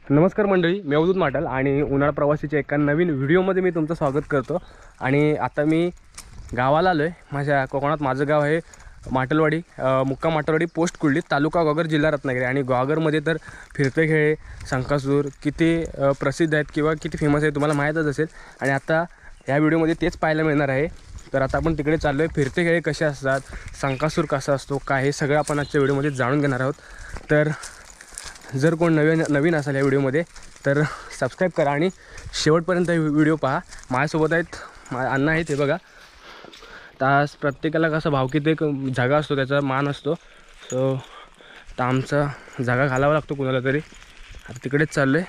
नमस्कार मंडळी, मी अवधूत माटल आणि उन्हाळा प्रवासीच्या एका नवीन व्हिडिओमध्ये मी तुमचं स्वागत करतो। आणि आता मी गावाला आलो आहे। माझ्या कोकणात माझं गाव आहे माटलवाडी, मुक्काम माटलवाडी, पोस्ट कुर्ली, तालुका घोगर, जिल्हा रत्नागिरी। आणि घोगरमध्ये तर फिरते खेळे, शंकासूर किती प्रसिद्ध आहेत किंवा किती फेमस आहे तुम्हाला माहीतच असेल। आणि आता या व्हिडिओमध्ये तेच पाहायला मिळणार आहे। तर आता आपण तिकडे चाललो आहे। फिरते खेळे कसे असतात, शंकासूर कसा असतो, काय हे सगळं आपण आजच्या व्हिडिओमध्ये जाणून घेणार आहोत। तर जर कोण नवीन असेल या व्हिडिओमध्ये तर सबस्क्राईब करा आणि शेवटपर्यंत व्हिडिओ पहा। माझ्यासोबत आहेत अण्णा आहेत, हे बघा। तास प्रत्येकाला कसं भावकीत एक जागा असतो, त्याचा मान असतो। सो तर आमचा जागा घालावा लागतो कुणाला तरी। आता तिकडेच चाललो आहे,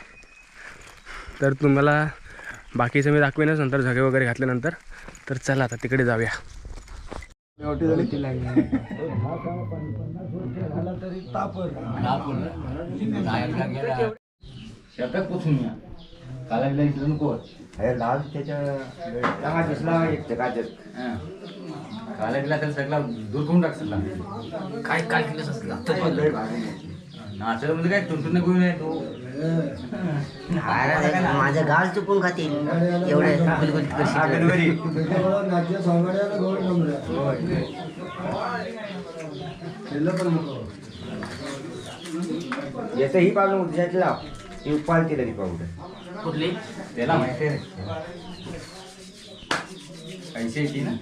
तर तुम्हाला बाकीचं मी दाखवेनच नंतर, जागे वगैरे घातल्यानंतर। तर चला आता तिकडे जाऊया। लाल त्याच्या दिसला एक जगाजत काला गेला तर सगळा दूर करून टाक सगळा काय काय केलं असला नाचलं म्हणजे काय तुंतून घेऊन आहे तू माझं गाल चुकून खातील एवढे याचं ही पावलं उद्याला ती उपाल केलं ती पावडर कुठली त्याला माहिती आहे ऐंशी येते ना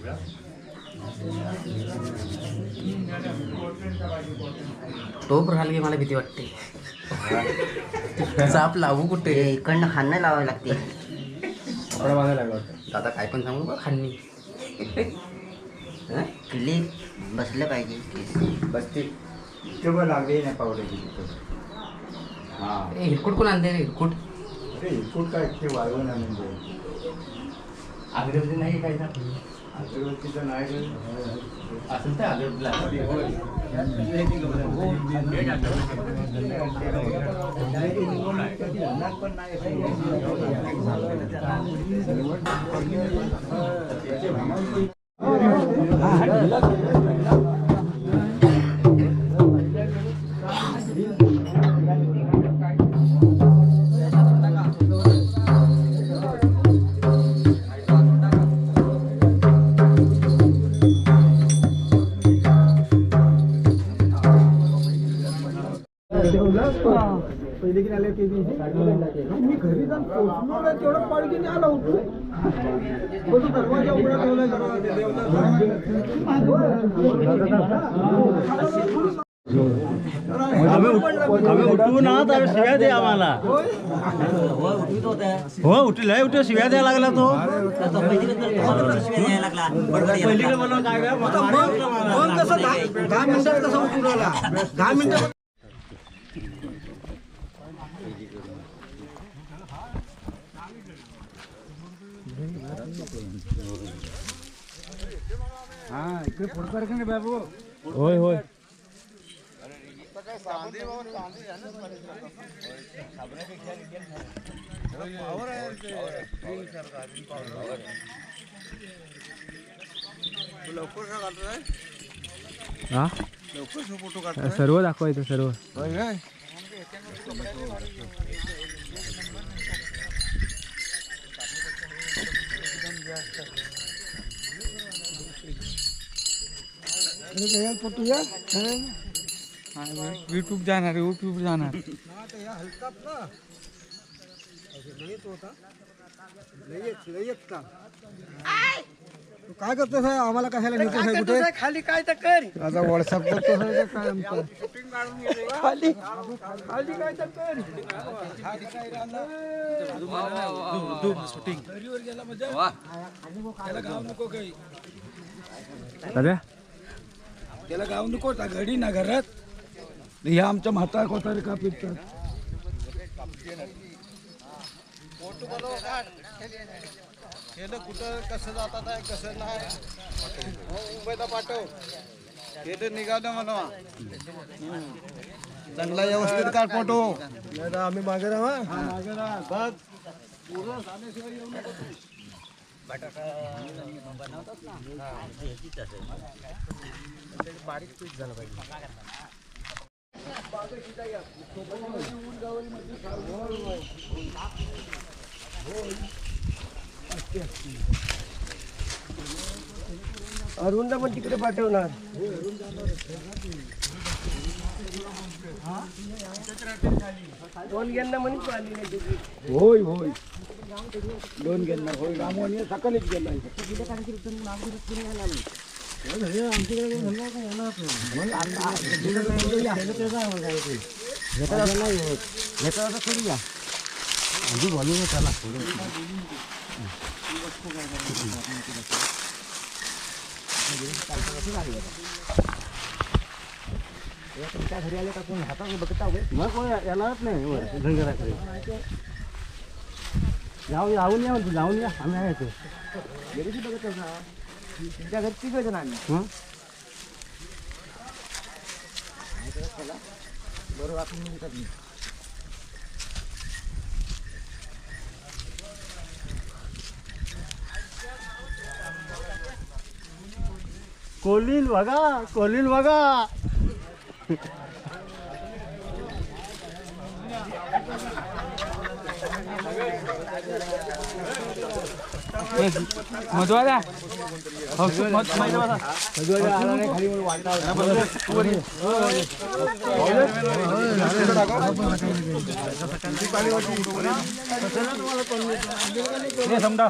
टोप राहिली की मला भीती वाटते। चाप लावू कुठे, इकडनं खाणं लावावं लागते। कपडा बांधायला लागला वाटतं। दादा काय पण सांगू बा खान्नी किल्ली बसलं पाहिजे। बसते तेव्हा लागले नाही पावडरची हां हिरकुट कोण आणते रे? हिरकुट इनपुट काय ते वाढवून म्हणजे अगरबत्ती नाही काय ना अगरबत्तीचं नाही असेल तर अगरबत्ती पहिले की आले ते मी घरी जाऊन पोहोचलो नाही, तेवढं पाळगीने आला होतो। तो दरवाजा उघडा आम्ही उठवू ना तर शिव्या दे आम्हाला। हो उठले उठे शिव्या द्यायला लागला तो पहिली मला काय कसं 10 मिनिटात कसं उठून आला 10 मिनिटात इकडे फोडकार का नाही बाबू? होय होय हा सर्व दाखवायचं सर्व। यूट्यूब जाणार यूट्यूब जाणार काय करतोस आम्हाला कशाला नेतोस कुठे खाली काय तर कर आता व्हॉट्सअप करतोस काय आमचं खाली खाली काय तर कर शूटिंग गेला मजा त्याला गाव नको काही दादा त्याला गाव नको घडी ना घरात हे आमच्या म्हातारा कोतारे का पितात कुठं कसं जातात आहे कसं नाही मुंबईला पाठव हे तर निघालं म्हणा चांगला व्यवस्थित काढ फोटो आम्ही मागे राहा मागे राहा बघ पूर्ण झाल्याशिवाय येऊ नको बनवतात ना बारीक पीठ झालं पाहिजे। अरुणला पण तिकडे पाठवणार. दोन गेंदा म्हणून पाहिली नाही तिथे. होय होय 2 गेंदा होय. रामवानी सकाळीच गेला घरी आले का कोण हातात बघता मग कोण येणारच नाही धनगराकडे. जाऊन या जाऊन या आम्ही आहे घरी बघत ना तुमच्या घरी तिघ जण आम्ही बरोबर आपण निघतात नाही. कोलीन बघा मधुवादा समजा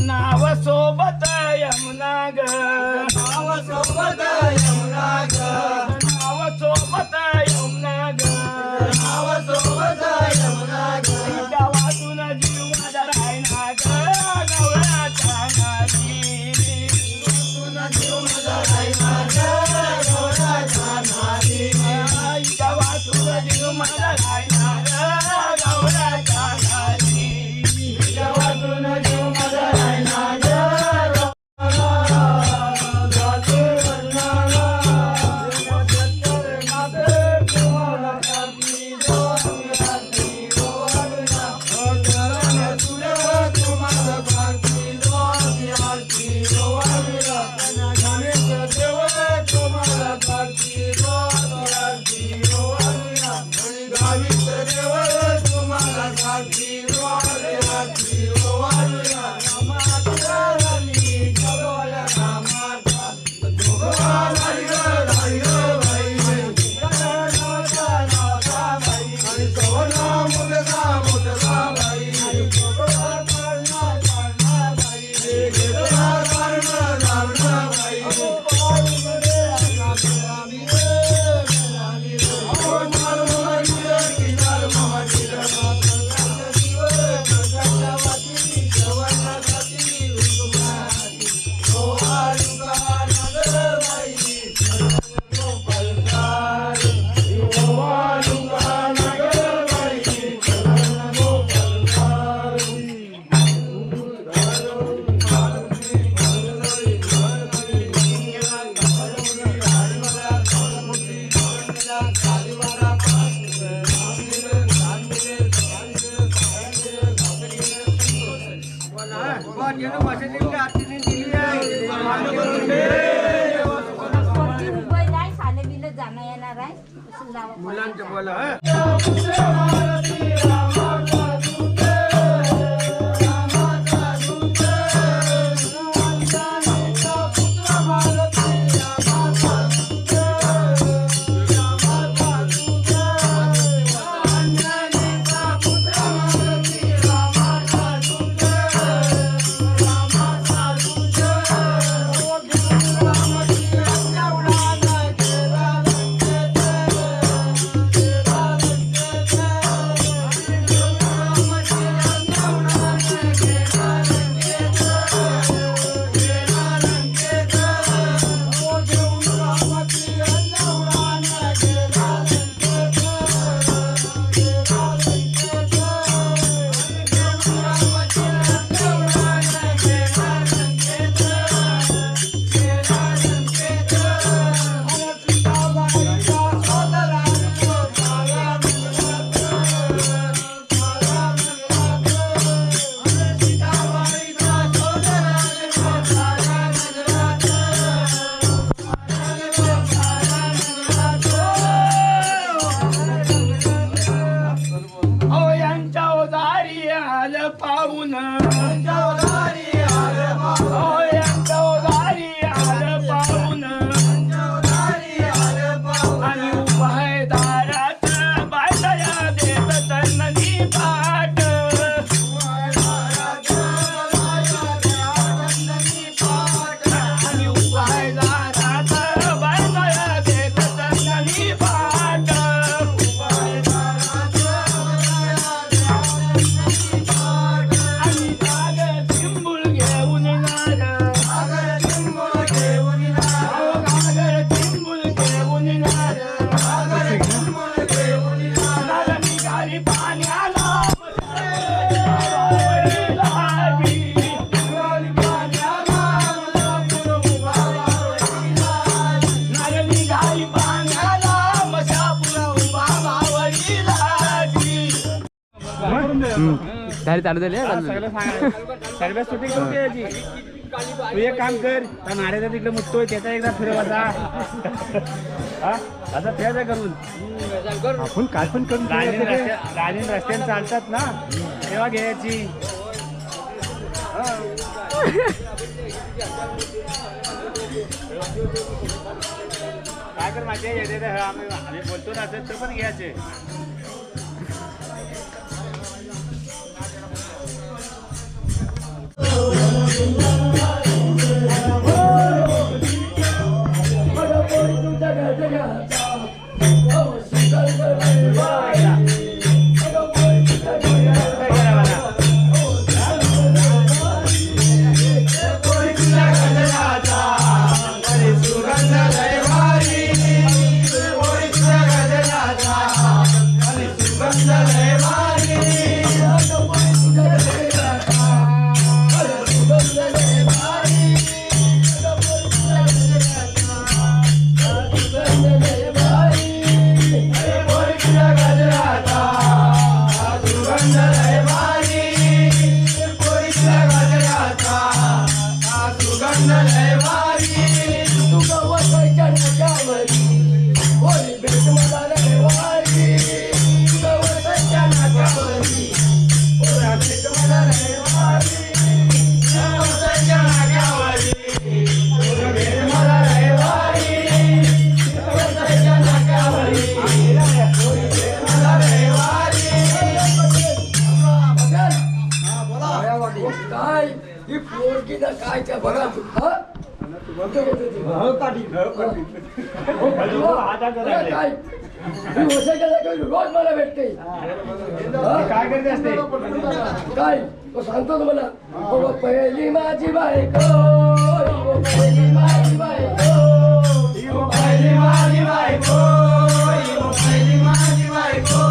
नाव सोबत यमुना ग नाव सोबत यमुना ग नाव सोबत यमुना ग नाव सोबत यमुना ग गावातून जीव माझा राहिना ग गवळ्याच्या नादी गावातून जीव माझा राहिना ग गवळ्याच्या नादी गावातून जीव माझा राहिना ग गवळ्याच्या नादी गावातून जीव माझा राहिना ग मुलांचं बोला तयारी चालू झाली सर्व शूटिंग करून द्यायची. तू एक काम कर, त्या नाऱ्याचा तिकडे मुततोय त्याचा एकदा फिरवायचा. हा आता फिरायचा करून आपण काय पण करून राणीन रस्त्याने चालतात ना तेव्हा घ्यायची. काय कर माझ्या आम्ही बोलतो ना ते पण घ्यायचे. रोज मला भेटते काय करते असते काय तो सांगतो तुम्हाला पहिली माझी बायको पहिली माझी बायको पहिली माझी बायको पहिली माझी बायको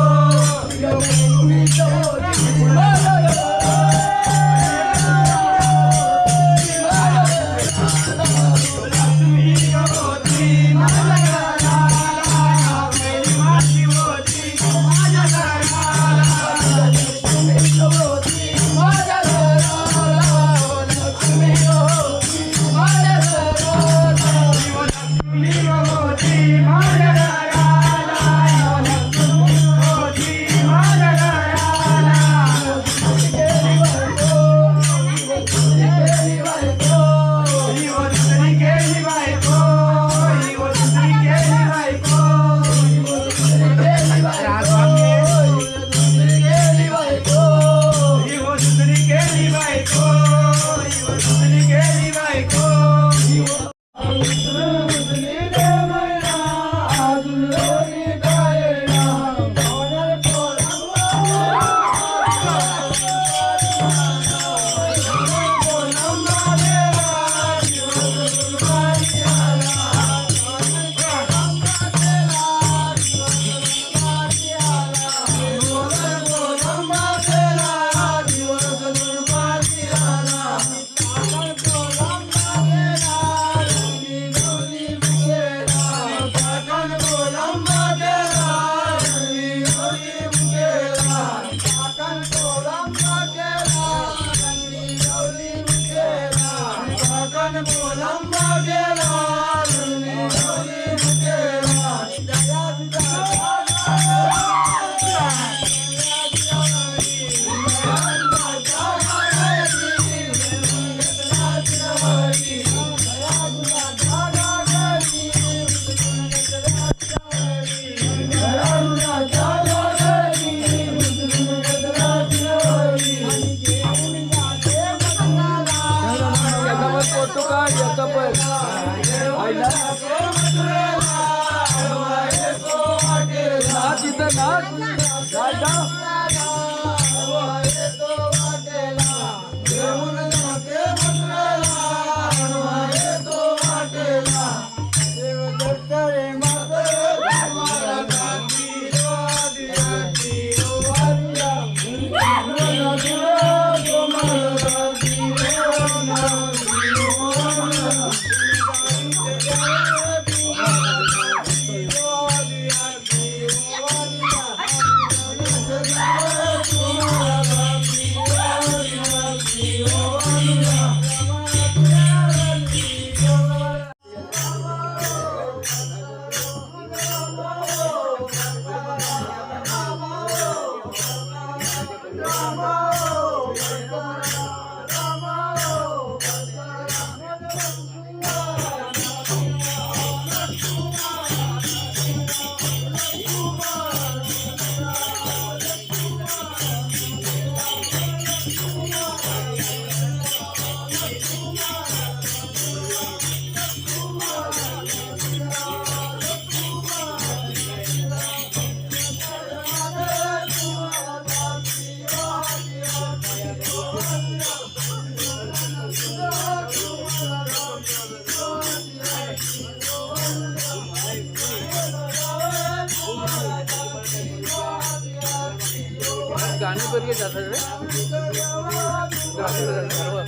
गाणे बरगे जातात माझ्या घरात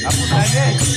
आपण